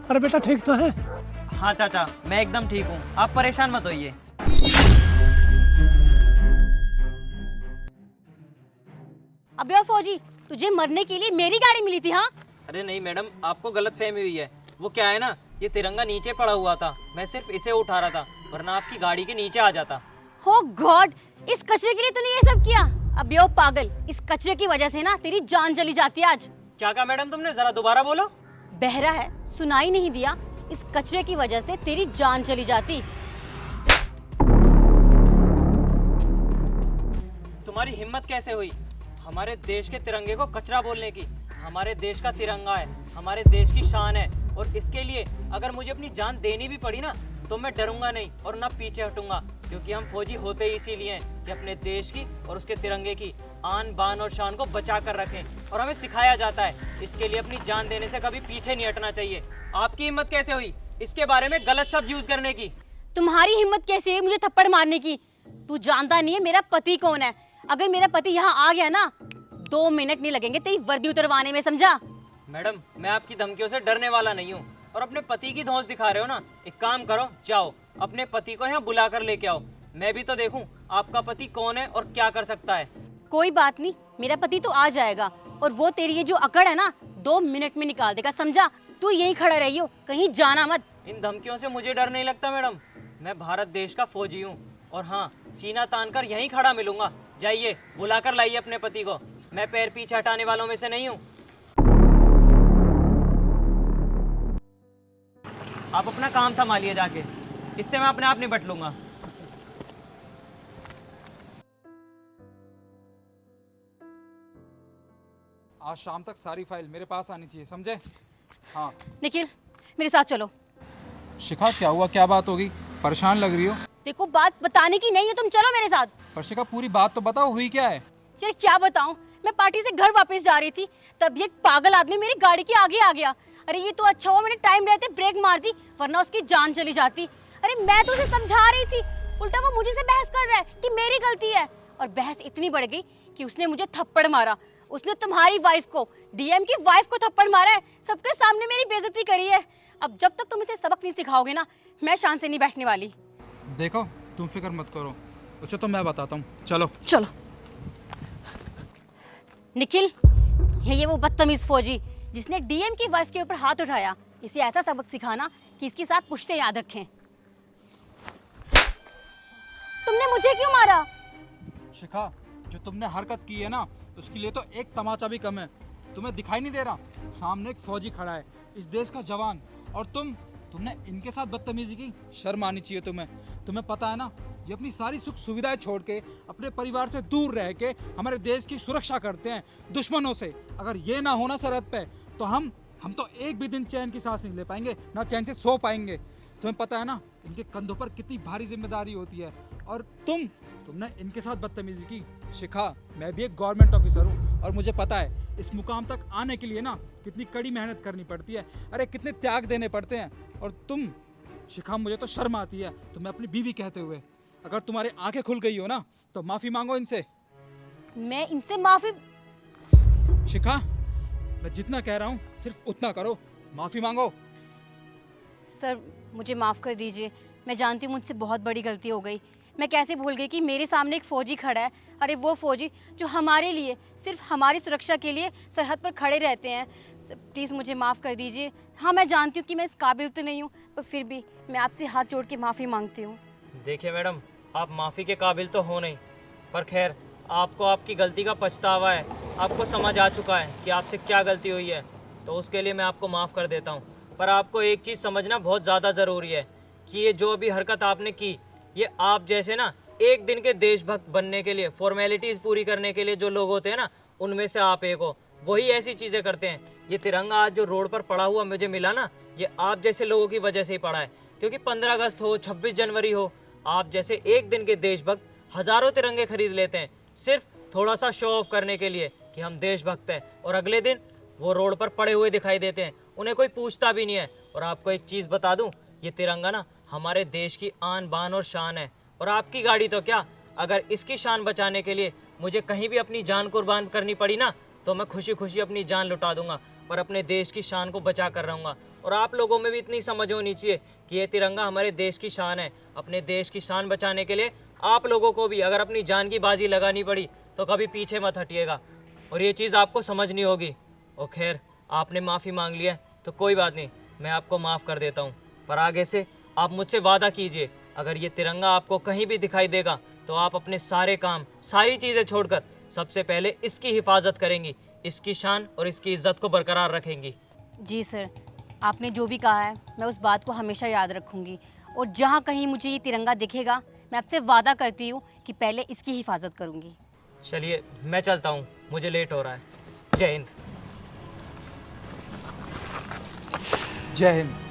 अरे बेटा ठीक तो है? हाँ चाचा, मैं एकदम ठीक हूँ, आप परेशान मत होइए। अबे ओ फौजी, तुझे मरने के लिए मेरी गाड़ी मिली थी? हाँ अरे नहीं मैडम, आपको गलतफहमी हुई है। वो क्या है ना, ये तिरंगा नीचे पड़ा हुआ था, मैं सिर्फ इसे उठा रहा था, वरना आपकी गाड़ी के नीचे आ जाता। हो गॉड, इस कचरे के लिए तूने ये सब किया? अबे ओ पागल, इस कचरे की वजह से ना तेरी जान चली जाती है आज। क्या कहा मैडम तुमने, जरा दोबारा बोलो। बहरा है, सुनाई नहीं दिया? इस कचरे की वजह से तेरी जान चली जाती। तुम्हारी हिम्मत कैसे हुई हमारे देश के तिरंगे को कचरा बोलने की? हमारे देश का तिरंगा है, हमारे देश की शान है, और इसके लिए अगर मुझे अपनी जान देनी भी पड़ी ना तो मैं डरूंगा नहीं और ना पीछे हटूंगा, क्योंकि हम फौजी होते ही इसीलिए हैं कि अपने देश की और उसके तिरंगे की आन बान और शान को बचा कर रखें, और हमें सिखाया जाता है इसके लिए अपनी जान देने से कभी पीछे नहीं हटना चाहिए। आपकी हिम्मत कैसे हुई इसके बारे में गलत शब्द यूज करने की? तुम्हारी हिम्मत कैसे है मुझे थप्पड़ मारने की? तू जानता नहीं है मेरा पति कौन है? अगर मेरा पति यहाँ आ गया ना, 2 मिनट नहीं लगेंगे तेरी वर्दी उतरवाने में, समझा? मैडम, मैं आपकी धमकियों से डरने वाला नहीं हूँ, और अपने पति की धौंस दिखा रहे हो ना। एक काम करो, जाओ अपने पति को यहाँ बुला कर लेके आओ, मैं भी तो देखूं आपका पति कौन है और क्या कर सकता है। कोई बात नहीं, मेरा पति तो आ जाएगा, और वो तेरी ये जो अकड़ है ना 2 मिनट में निकाल देगा, समझा? तू यहीं खड़ा रहियो, कहीं जाना मत। इन धमकियों से मुझे डर नहीं लगता मैडम, मैं भारत देश का फौजी हूँ, और हाँ, सीना तान कर यहीं खड़ा मिलूंगा। जाइए बुला कर लाइए अपने पति को, मैं पैर पीछे हटाने वालों में से नहीं हूँ। आप अपना काम संभालिए जाके, इससे मैं अपने आप निपट लूंगा। आज शाम तक सारी फाइल मेरे पास आनी चाहिए, समझे? हाँ। निखिल, मेरे साथ चलो। शिखा, क्या हुआ? क्या बात होगी? परेशान लग रही हो। देखो, बात बताने की नहीं है, तुम चलो मेरे साथ। पर शिखा, पूरी बात तो बताओ, हुई क्या है? चल क्या बताऊं, मैं पार्टी से घर वापस जा रही थी, तब एक पागल आदमी मेरी गाड़ी के आगे आ गया। अरे ये तो अच्छा हुआ मैंने टाइम रहते ब्रेक मार दी, वरना उसकी जान चली जाती। अरे मैं तो उसे समझा रही थी, उल्टा वो मुझे से बहस कर रहा है कि मेरी गलती है, और बहस इतनी बढ़ गई कि उसने मुझे थप्पड़ मारा। उसने तुम्हारी वाइफ को, डीएम की वाइफ को थप्पड़ मारा है, सबके सामने मेरी बेइज्जती करी है। अब जब तक तुम इसे सबक नहीं सिखाओगे ना, मैं शान से नहीं बैठने वाली। देखो, तुम फिक्र मत करो, उसे तो मैं बताता हूँ। चलो चलो। निखिल, ये वो बदतमीज फौजी जिसने डीएम की वाइफ के ऊपर हाथ उठाया, इसे ऐसा सबक सिखाना कि इसके साथ पुश्ते याद रखें। तुमने मुझे क्यों मारा? शिखा, जो तुमने हरकत की है ना, उसके लिए तो एक तमाचा भी कम है। तुम्हें दिखाई नहीं दे रहा? सामने एक फौजी खड़ा है, इस देश का जवान, और तुमने इनके साथ बदतमीजी की। शर्म आनी चाहिए तुम्हें। तुम्हें पता है ना, ये अपनी सारी सुख सुविधाएं छोड़ के अपने परिवार से दूर रह के हमारे देश की सुरक्षा करते हैं दुश्मनों से। अगर ये ना होना सरहद पे, तो हम तो एक भी दिन चैन की सांस नहीं ले पाएंगे, ना चैन से सो पाएंगे। तुम्हें पता है ना, इनके कंधों पर कितनी भारी जिम्मेदारी होती है, और तुमने इनके साथ बदतमीजी की। शिखा, मैं भी एक गवर्नमेंट ऑफिसर हूँ, और मुझे पता है इस मुकाम तक आने के लिए ना कितनी कड़ी मेहनत करनी पड़ती है, अरे कितने त्याग देने पड़ते हैं। और शिखा, मुझे तो शर्म आती है तुम्हें अपनी बीवी कहते हुए। अगर तुम्हारी आंखें खुल गई हो ना, तो माफी मांगो इनसे। मैं इनसे माफी? शिखा, मैं जितना कह रहा हूँ सिर्फ उतना करो, माफी मांगो। सर, मुझे माफ कर दीजिए, मैं जानती हूँ मुझसे बहुत बड़ी गलती हो गई। मैं कैसे भूल गई कि मेरे सामने एक फौजी खड़ा है। अरे वो फौजी जो हमारे लिए, सिर्फ हमारी सुरक्षा के लिए सरहद पर खड़े रहते हैं। प्लीज़ मुझे माफ़ कर दीजिए। हाँ, मैं जानती हूँ कि मैं इस काबिल तो नहीं हूँ, पर फिर भी मैं आपसे हाथ जोड़ के माफ़ी मांगती हूँ। देखिए मैडम, आप माफ़ी के काबिल तो हो नहीं, पर खैर आपको आपकी गलती का पछतावा है, आपको समझ आ चुका है कि आपसे क्या गलती हुई है, तो उसके लिए मैं आपको माफ़ कर देता हूँ। पर आपको एक चीज़ समझना बहुत ज़्यादा ज़रूरी है कि ये जो भी हरकत आपने की, ये आप जैसे ना एक दिन के देशभक्त बनने के लिए, फॉर्मेलिटीज़ पूरी करने के लिए जो लोग होते हैं ना, उनमें से आप एक हो। वही ऐसी चीज़ें करते हैं। ये तिरंगा आज जो रोड पर पड़ा हुआ मुझे मिला ना, ये आप जैसे लोगों की वजह से ही पड़ा है, क्योंकि 15 अगस्त हो, 26 जनवरी हो, आप जैसे एक दिन के देशभक्त हज़ारों तिरंगे खरीद लेते हैं, सिर्फ थोड़ा सा शो ऑफ करने के लिए कि हम देशभक्त हैं, और अगले दिन वो रोड पर पड़े हुए दिखाई देते हैं, उन्हें कोई पूछता भी नहीं है। और आपको एक चीज़ बता दूं, ये तिरंगा ना हमारे देश की आन बान और शान है, और आपकी गाड़ी तो क्या, अगर इसकी शान बचाने के लिए मुझे कहीं भी अपनी जान कुर्बान करनी पड़ी ना, तो मैं खुशी खुशी अपनी जान लुटा दूंगा, पर अपने देश की शान को बचा कर रहूँगा। और आप लोगों में भी इतनी समझ होनी चाहिए कि ये तिरंगा हमारे देश की शान है। अपने देश की शान बचाने के लिए आप लोगों को भी अगर अपनी जान की बाजी लगानी पड़ी तो कभी पीछे मत हटिएगा, और ये चीज़ आपको समझनी होगी। और खैर, आपने माफ़ी मांग लिया है तो कोई बात नहीं, मैं आपको माफ़ कर देता हूँ। पर आगे से आप मुझसे वादा कीजिए, अगर ये तिरंगा आपको कहीं भी दिखाई देगा तो आप अपने सारे काम, सारी चीज़ें छोड़कर सबसे पहले इसकी हिफाजत करेंगी, इसकी शान और इसकी इज्जत को बरकरार रखेंगी। जी सर, आपने जो भी कहा है मैं उस बात को हमेशा याद रखूंगी, और जहाँ कहीं मुझे ये तिरंगा दिखेगा मैं आपसे वादा करती हूँ कि पहले इसकी हिफाजत करूँगी। चलिए मैं चलता हूँ, मुझे लेट हो रहा है। जय हिंद। जय हिंद।